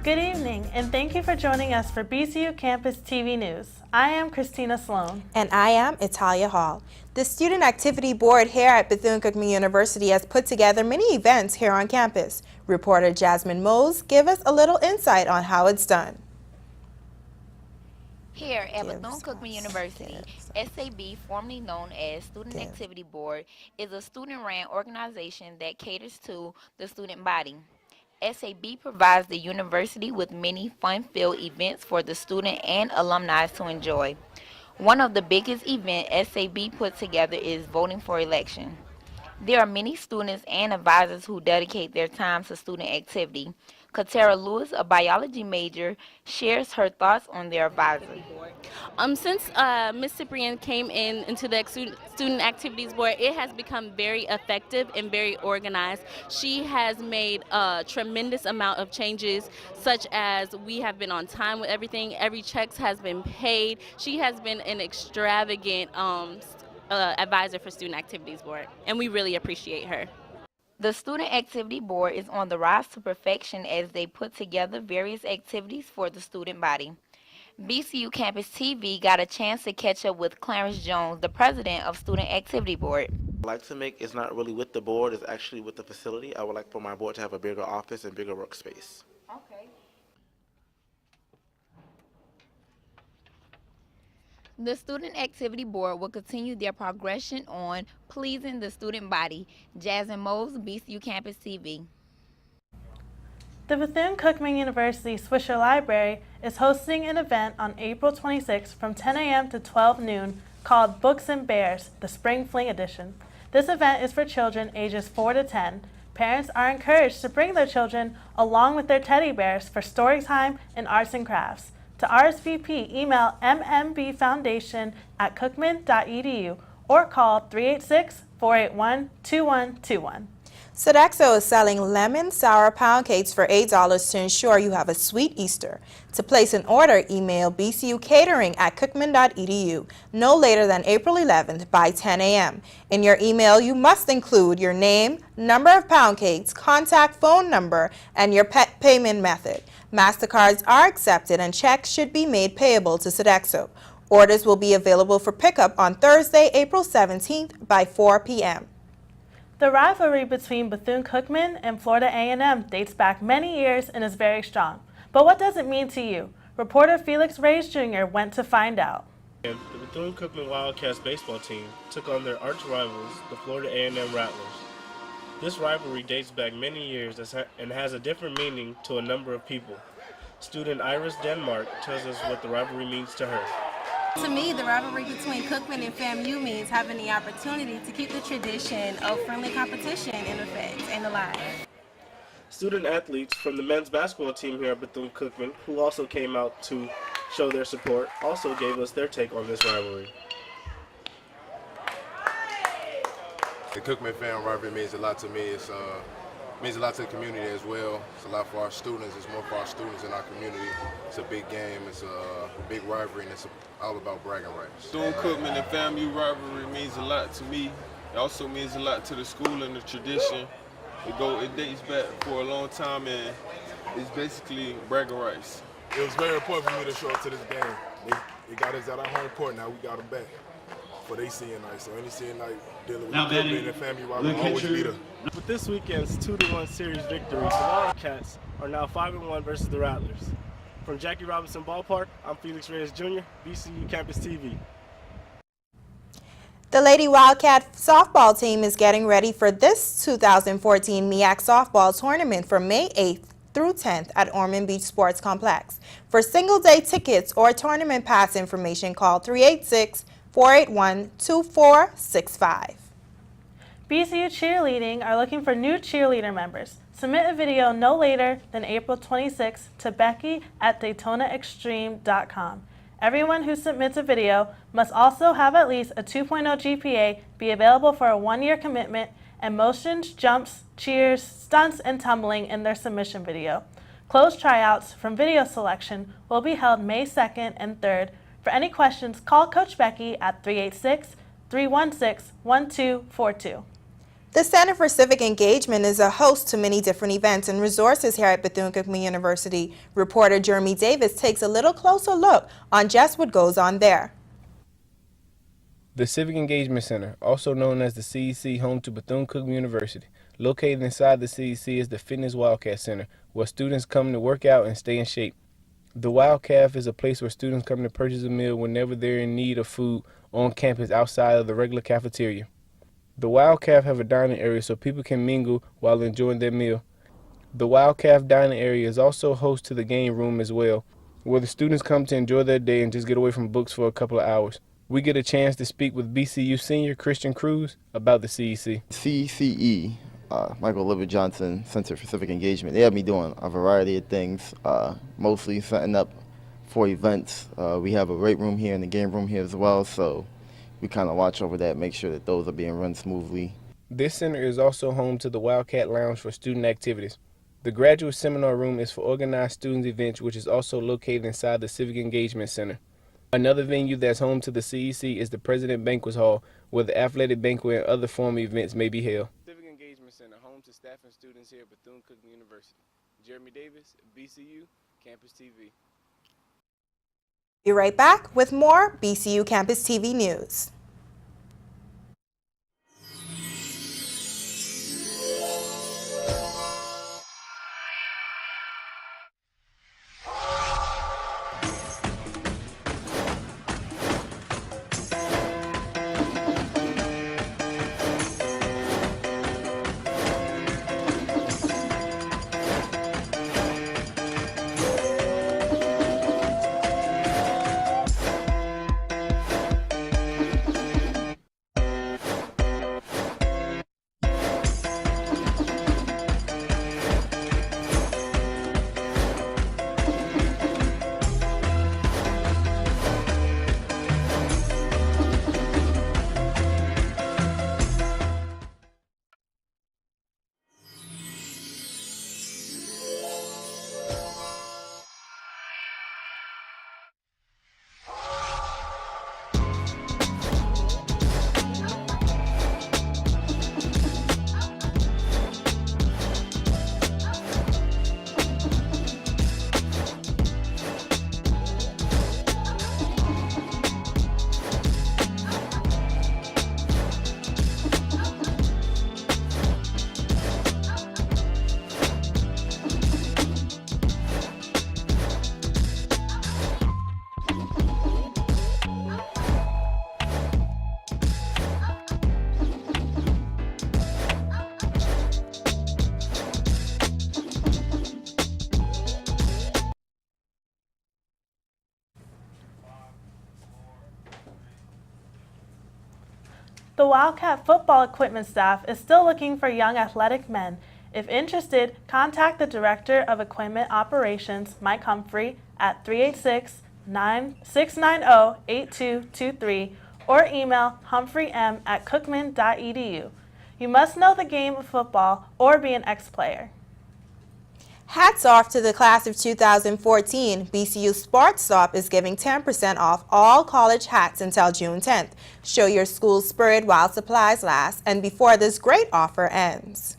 Good evening, and thank you for joining us for BCU Campus TV News. I am Christina Sloan. And I am Italia Hall. The Student Activity Board here at Bethune-Cookman University has put together many events here on campus. Reporter Jasmine Mose give us a little insight on how it's done. Here at Bethune-Cookman University, SAB, formerly known as Student Activity Board, is a student-ran organization that caters to the student body. SAB provides the university with many fun-filled events for the student and alumni to enjoy. One of the biggest events SAB put together is voting for election. There are many students and advisors who dedicate their time to student activity. Katara Lewis, a biology major, shares her thoughts on their advisor. Since Ms. Cyprian came into the Student Activities Board, it has become very effective and very organized. She has made a tremendous amount of changes, such as we have been on time with everything. Every check has been paid. She has been an extravagant advisor for Student Activities Board, and we really appreciate her. The Student Activity Board is on the rise to perfection as they put together various activities for the student body. BCU Campus TV got a chance to catch up with Clarence Jones, the president of Student Activity Board. I'd like to make is not really with the board, it's actually with the facility. I would like for my board to have a bigger office and bigger workspace. Okay. The Student Activity Board will continue their progression on pleasing the student body. Jasmine Mose, BCU Campus TV. The Bethune-Cookman University Swisher Library is hosting an event on April 26 from 10 a.m. to 12 noon called Books and Bears, the Spring Fling Edition. This event is for children ages 4 to 10. Parents are encouraged to bring their children along with their teddy bears for story time and arts and crafts. To RSVP, email mmбfoundation@cookman.edu or call 386-481-2121. Sodexo is selling lemon sour pound cakes for $8 to ensure you have a sweet Easter. To place an order, email bcucatering@cookman.edu no later than April 11th by 10 a.m. In your email, you must include your name, number of pound cakes, contact phone number, and your payment method. MasterCards are accepted and checks should be made payable to Sodexo. Orders will be available for pickup on Thursday, April 17th by 4 p.m. The rivalry between Bethune-Cookman and Florida A&M dates back many years and is very strong. But what does it mean to you? Reporter Felix Reyes Jr. went to find out. The Bethune-Cookman Wildcats baseball team took on their arch rivals, the Florida A&M Rattlers. This rivalry dates back many years and has a different meaning to a number of people. Student Iris Denmark tells us what the rivalry means to her. To me, the rivalry between Cookman and FAMU means having the opportunity to keep the tradition of friendly competition in effect and alive. Student athletes from the men's basketball team here at Bethune-Cookman, who also came out to show their support, also gave us their take on this rivalry. The Cookman fan rivalry means a lot to me. It means a lot to the community as well. It's a lot for our students. It's more for our students in our community. It's a big game. It's a big rivalry, and it's all about bragging rights. Bethune-Cookman and FAMU rivalry means a lot to me. It also means a lot to the school and the tradition. It dates back for a long time, and it's basically bragging rights. It was very important for me to show up to this game. They got us at our home court. Now we got them back for their senior night. So any senior night dealing with Cookman and FAMU rivalry, always beat her. With this weekend's 2-1 series victory, the Wildcats are now 5-1 versus the Rattlers. From Jackie Robinson Ballpark, I'm Felix Reyes Jr., BCU Campus TV. The Lady Wildcat softball team is getting ready for this 2014 MEAC softball tournament from May 8th through 10th at Ormond Beach Sports Complex. For single-day tickets or tournament pass information, call 386-481-2465. BCU Cheerleading are looking for new cheerleader members. Submit a video no later than April 26 to Becky@DaytonaExtreme.com. Everyone who submits a video must also have at least a 2.0 GPA, be available for a 1-year commitment, and motions, jumps, cheers, stunts, and tumbling in their submission video. Closed tryouts from video selection will be held May 2nd and 3rd. For any questions, call Coach Becky at 386-316-1242. The Center for Civic Engagement is a host to many different events and resources here at Bethune-Cookman University. Reporter Jeremy Davis takes a little closer look on just what goes on there. The Civic Engagement Center, also known as the CEC, home to Bethune-Cookman University. Located inside the CEC is the Fitness Wildcat Center, where students come to work out and stay in shape. The Wildcat is a place where students come to purchase a meal whenever they're in need of food on campus outside of the regular cafeteria. The Wildcat have a dining area so people can mingle while enjoying their meal. The Wildcat dining area is also host to the game room as well, where the students come to enjoy their day and just get away from books for a couple of hours. We get a chance to speak with BCU senior Christian Cruz about the CEC. CCE, Michael Oliver Johnson Center for Civic Engagement. They have me doing a variety of things, mostly setting up for events. We have a weight room here and a game room here as well, so we kind of watch over that, make sure that those are being run smoothly. This center is also home to the Wildcat Lounge for student activities. The graduate seminar room is for organized student events, which is also located inside the Civic Engagement Center. Another venue that's home to the CEC is the President Banquet Hall, where the athletic banquet and other formal events may be held. Civic Engagement Center, home to staff and students here at Bethune-Cookman University. Jeremy Davis, BCU Campus TV. Be right back with more BCU Campus TV news. The Wildcat football equipment staff is still looking for young athletic men. If interested, contact the Director of Equipment Operations, Mike Humphrey, at 386-690-8223 or email humphreym@cookman.edu. You must know the game of football or be an ex-player. Hats off to the class of 2014. BCU Sports Stop is giving 10% off all college hats until June 10th. Show your school's spirit while supplies last and before this great offer ends.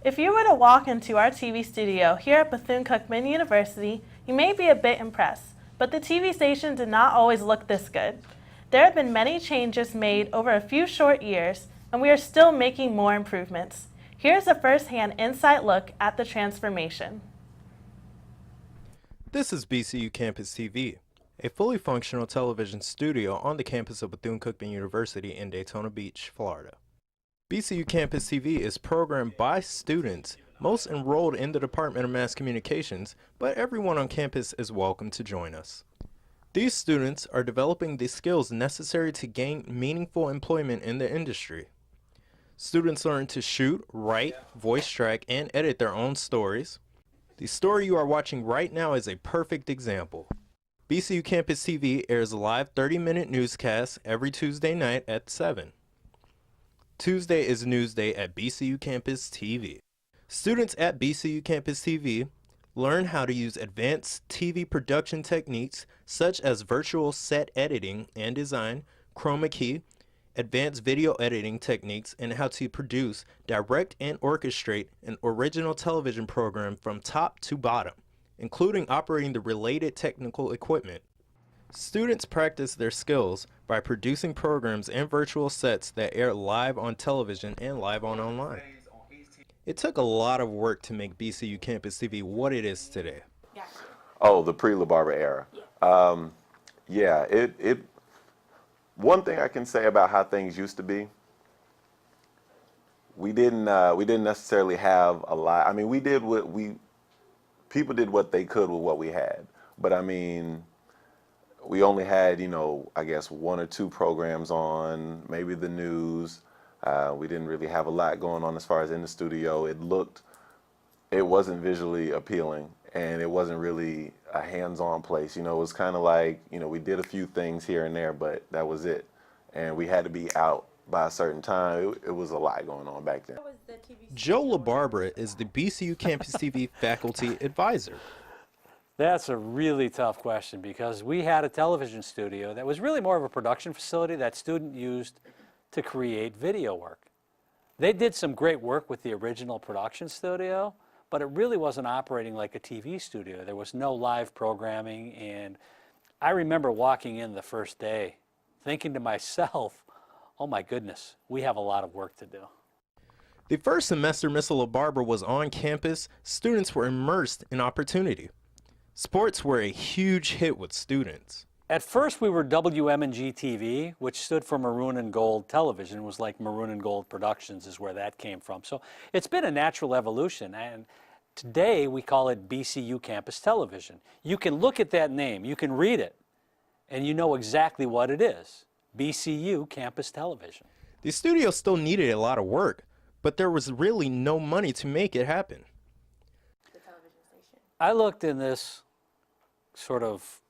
If you were to walk into our TV studio here at Bethune-Cookman University, you may be a bit impressed, but the TV station did not always look this good. There have been many changes made over a few short years, and we are still making more improvements. Here's a first-hand inside look at the transformation. This is BCU Campus TV, a fully functional television studio on the campus of Bethune-Cookman University in Daytona Beach, Florida. BCU Campus TV is programmed by students, most enrolled in the Department of Mass Communications, but everyone on campus is welcome to join us. These students are developing the skills necessary to gain meaningful employment in the industry. Students learn to shoot, write, voice track, and edit their own stories. The story you are watching right now is a perfect example. BCU Campus TV airs a live 30-minute newscast every Tuesday night at 7. Tuesday is Newsday at BCU Campus TV. Students at BCU Campus TV learn how to use advanced TV production techniques such as virtual set editing and design, chroma key, advanced video editing techniques, and how to produce, direct, and orchestrate an original television program from top to bottom, including operating the related technical equipment. Students practice their skills by producing programs and virtual sets that air live on television and live online. It took a lot of work to make BCU Campus TV what it is today. Oh, the pre-LaBarbera era. One thing I can say about how things used to be, we didn't necessarily have a lot. I mean, people did what they could with what we had. But I mean, we only had, I guess 1 or 2 programs on, maybe the news. We didn't really have a lot going on as far as in the studio. It wasn't visually appealing, and it wasn't really a hands-on place. It was kind of like, we did a few things here and there, but that was it. And we had to be out by a certain time. It was a lot going on back then. Joe LaBarbera is the BCU Campus TV faculty advisor. That's a really tough question, because we had a television studio that was really more of a production facility that students used to create video work. They did some great work with the original production studio, but it really wasn't operating like a TV studio. There was no live programming, and I remember walking in the first day thinking to myself, oh my goodness, we have a lot of work to do. The first semester Ms. LaBarbera was on campus, students were immersed in opportunity. Sports were a huge hit with students. At first we were WM&G TV, which stood for Maroon and Gold Television. It was like Maroon and Gold Productions is where that came from. So it's been a natural evolution, and today we call it BCU Campus Television. You can look at that name, you can read it, and you know exactly what it is. BCU Campus Television. The studio still needed a lot of work, but there was really no money to make it happen. I looked in this sort of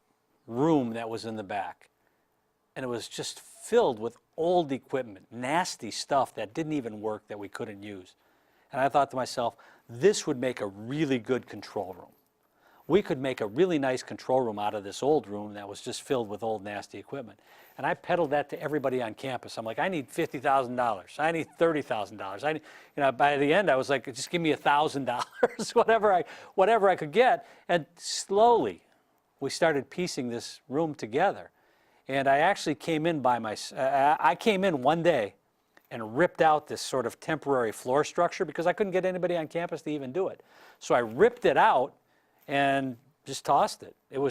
room that was in the back, and it was just filled with old equipment, nasty stuff that didn't even work, that we couldn't use. And I thought to myself, this would make a really good control room. We could make a really nice control room out of this old room that was just filled with old nasty equipment. And I peddled that to everybody on campus. I'm like, I need $50,000. I need $30,000. By the end I was like, just give me $1,000, whatever I could get. And slowly we started piecing this room together. And I actually came in I came in one day and ripped out this sort of temporary floor structure because I couldn't get anybody on campus to even do it. So I ripped it out and just tossed it. It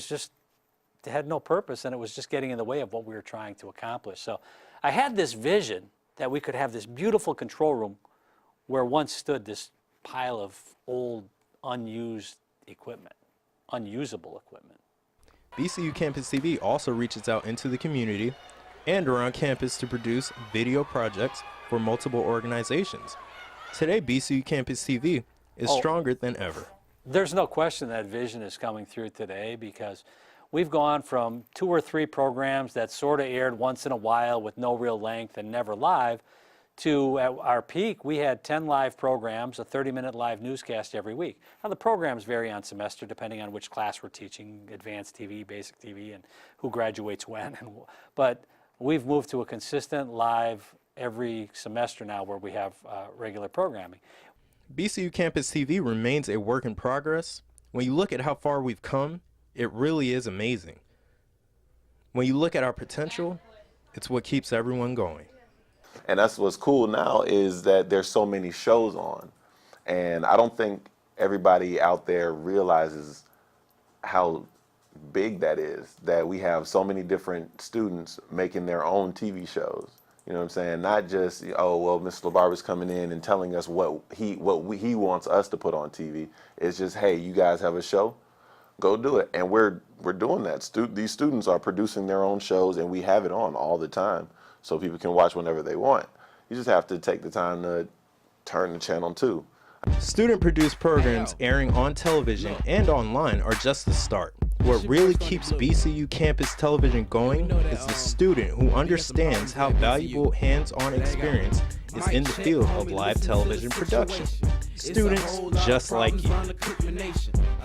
had no purpose, and it was just getting in the way of what we were trying to accomplish. So I had this vision that we could have this beautiful control room where once stood this pile of old, unused equipment, unusable equipment. BCU Campus TV also reaches out into the community and around campus to produce video projects for multiple organizations. Today, BCU Campus TV is stronger than ever. There's no question that vision is coming through today, because we've gone from 2 or 3 programs that sort of aired once in a while with no real length and never live, to at our peak we had 10 live programs, a 30-minute live newscast every week. Now the programs vary on semester depending on which class we're teaching, advanced TV, basic TV, and who graduates when. But we've moved to a consistent live every semester now where we have regular programming. BCU Campus TV remains a work in progress. When you look at how far we've come, it really is amazing. When you look at our potential, it's what keeps everyone going. And that's what's cool now, is that there's so many shows on. And I don't think everybody out there realizes how big that is, that we have so many different students making their own TV shows. You know what I'm saying? Not just, oh, well, Mr. LaBarbera's coming in and telling us what he wants us to put on TV. It's just, hey, you guys have a show? Go do it. And we're doing that. These students are producing their own shows, and we have it on all the time so people can watch whenever they want. You just have to take the time to turn the channel too. Student-produced programs airing on television and online are just the start. What really keeps BCU Campus Television going is the student who understands how valuable hands-on experience is in the field of live television production. Students just like you.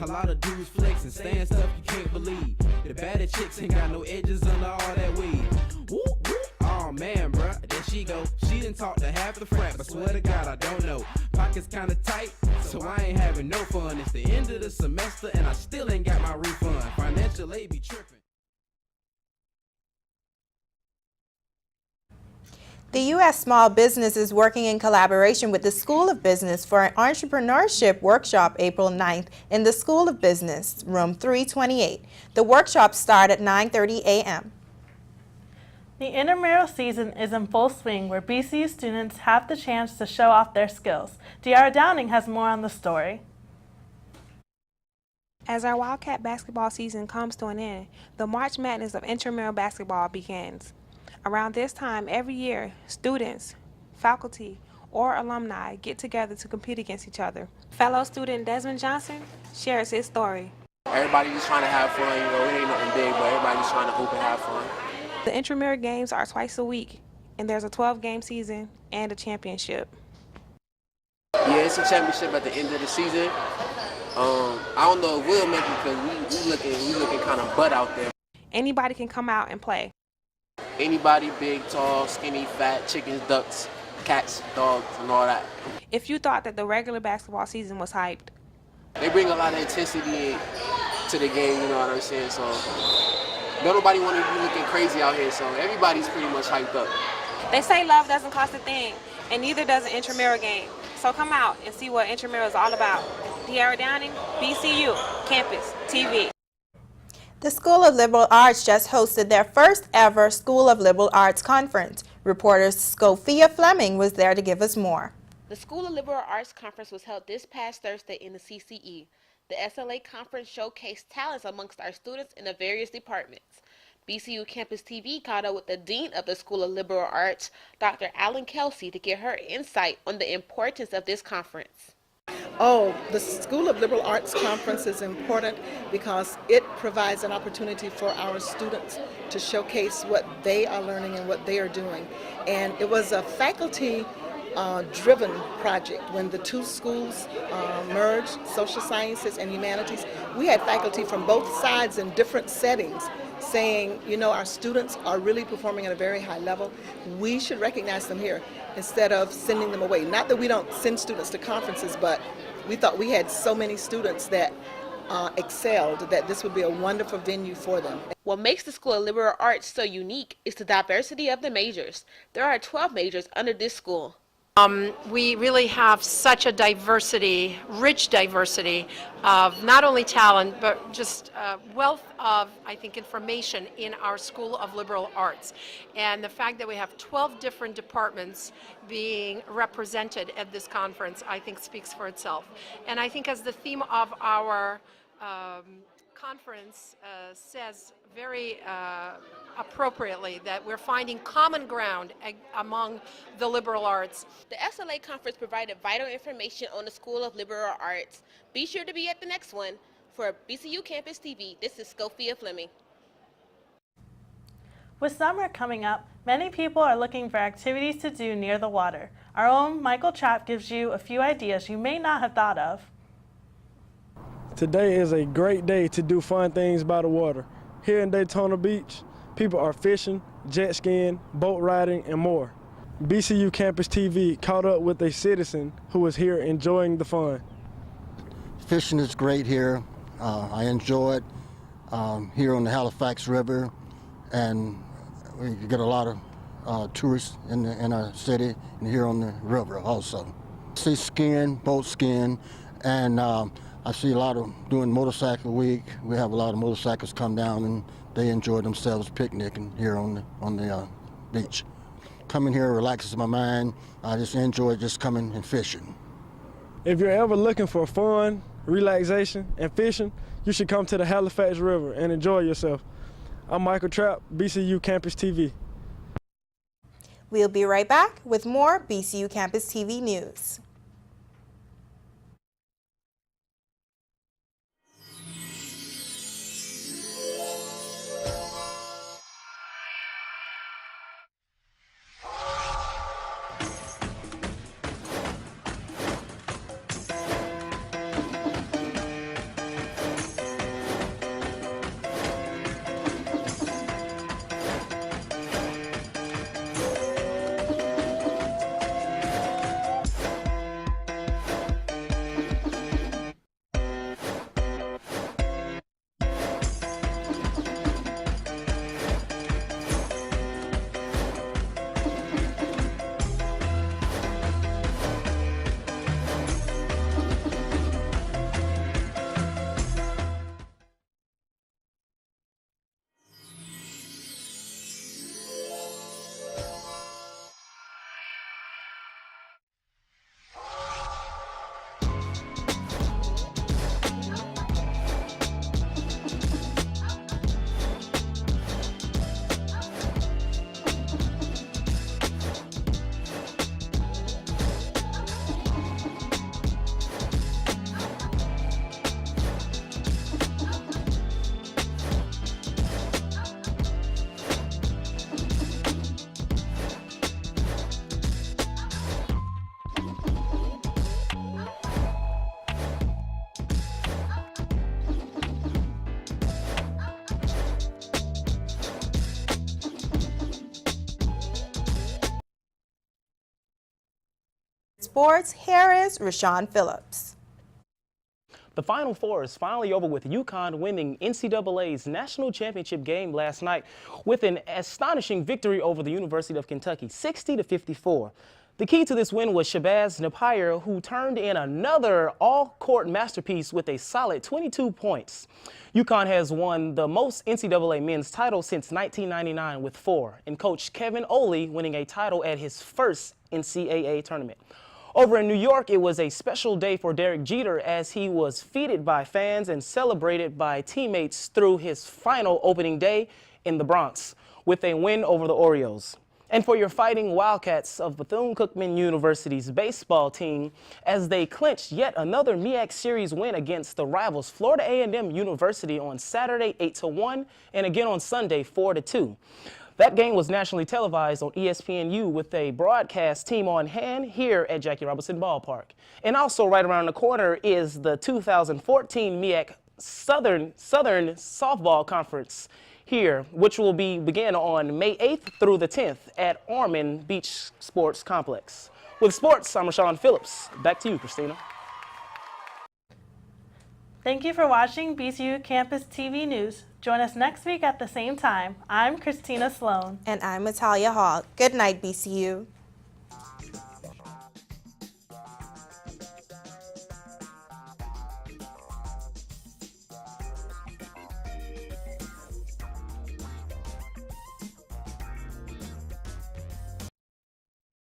A lot of dudes flex and stand stuff you can't believe. The baddest chicks ain't got no edges under all that weed. Whoop, whoop. oh man, bruh. There she go. She didn't talk to half the frat, but swear to God, I don't know. Pockets kinda tight, so I ain't having no fun. It's the end of the semester, and I still ain't got my refund. Financial aid be tripping. The U.S. Small Business is working in collaboration with the School of Business for an entrepreneurship workshop April 9th in the School of Business, room 328. The workshop starts at 9:30 a.m. The intramural season is in full swing where BCU students have the chance to show off their skills. De'Ara Downing has more on the story. As our Wildcat basketball season comes to an end, the March Madness of intramural basketball begins. Around this time every year, students, faculty, or alumni get together to compete against each other. Fellow student Desmond Johnson shares his story. Everybody just trying to have fun, you know, it ain't nothing big, but everybody just trying to hoop and have fun. The intramural games are twice a week, and there's a 12-game season and a championship. Yeah, it's a championship at the end of the season. I don't know if we'll make it because we looking kind of butt out there. Anybody can come out and play. Anybody, big, tall, skinny, fat, chickens, ducks, cats, dogs, and all that. If you thought that the regular basketball season was hyped, they bring a lot of intensity to the game, you know what I'm saying? So nobody want to be looking crazy out here, so everybody's pretty much hyped up. They say love doesn't cost a thing, and neither does an intramural game. So come out and see what intramural is all about. De'Ara Downing, BCU Campus TV. The School of Liberal Arts just hosted their first ever School of Liberal Arts conference. Reporter Sophia Fleming was there to give us more. The School of Liberal Arts Conference was held this past Thursday in the CCE. The SLA conference showcased talents amongst our students in the various departments. BCU Campus TV caught up with the Dean of the School of Liberal Arts, Dr. Alan Kelsey, to get her insight on the importance of this conference. Oh, the School of Liberal Arts Conference is important because it provides an opportunity for our students to showcase what they are learning and what they are doing. And it was a faculty driven project. When the two schools merged, social sciences and humanities, we had faculty from both sides in different settings saying, you know, our students are really performing at a very high level. We should recognize them here instead of sending them away. Not that we don't send students to conferences, but we thought we had so many students that excelled that this would be a wonderful venue for them. What makes the School of Liberal Arts so unique is the diversity of the majors. There are 12 majors under this school. We really have such a diversity, rich diversity of not only talent, but just wealth of, I think, information in our School of Liberal Arts. And the fact that we have 12 different departments being represented at this conference, I think speaks for itself. And I think as the theme of our conference says very appropriately, that we're finding common ground among the liberal arts. The SLA conference provided vital information on the School of Liberal Arts. Be sure to be at the next one. For BCU Campus TV, this is Sophia Fleming. With summer coming up, many people are looking for activities to do near the water. Our own Michael Trapp gives you a few ideas you may not have thought of. Today is a great day to do fun things by the water. Here in Daytona Beach, people are fishing, jet skiing, boat riding, and more. BCU Campus TV caught up with a citizen who was here enjoying the fun. Fishing is great here. I enjoy it here on the Halifax River, and we get a lot of tourists in our city and here on the river also. See skiing, boat skiing, and I see a lot of doing motorcycle week. We have a lot of motorcycles come down and they enjoy themselves picnicking here on the beach. Coming here relaxes my mind. I just enjoy just coming and fishing. If you're ever looking for fun, relaxation, and fishing, you should come to the Halifax River and enjoy yourself. I'm Michael Trapp, BCU Campus TV. We'll be right back with more BCU Campus TV news. Sports, here is Rashawn Phillips. The Final Four is finally over with UConn winning NCAA's national championship game last night with an astonishing victory over the University of Kentucky, 60-54. The key to this win was Shabazz Napier, who turned in another all-court masterpiece with a solid 22 points. UConn has won the most NCAA men's titles since 1999 with 4, and Coach Kevin Oley winning a title at his first NCAA tournament. Over in New York, it was a special day for Derek Jeter as he was feted by fans and celebrated by teammates through his final opening day in the Bronx with a win over the Orioles. And for your Fighting Wildcats of Bethune-Cookman University's baseball team, as they clinched yet another MEAC Series win against the rivals Florida A&M University on Saturday 8-1 and again on Sunday 4-2. That game was nationally televised on ESPNU with a broadcast team on hand here at Jackie Robinson Ballpark. And also right around the corner is the 2014 MEAC Southern Softball Conference here, which will begin on May 8th through the 10th at Ormond Beach Sports Complex. With sports, I'm Rashawn Phillips. Back to you, Christina. Thank you for watching BCU Campus TV News. Join us next week at the same time. I'm Christina Sloan. And I'm Italia Hall. Good night, BCU.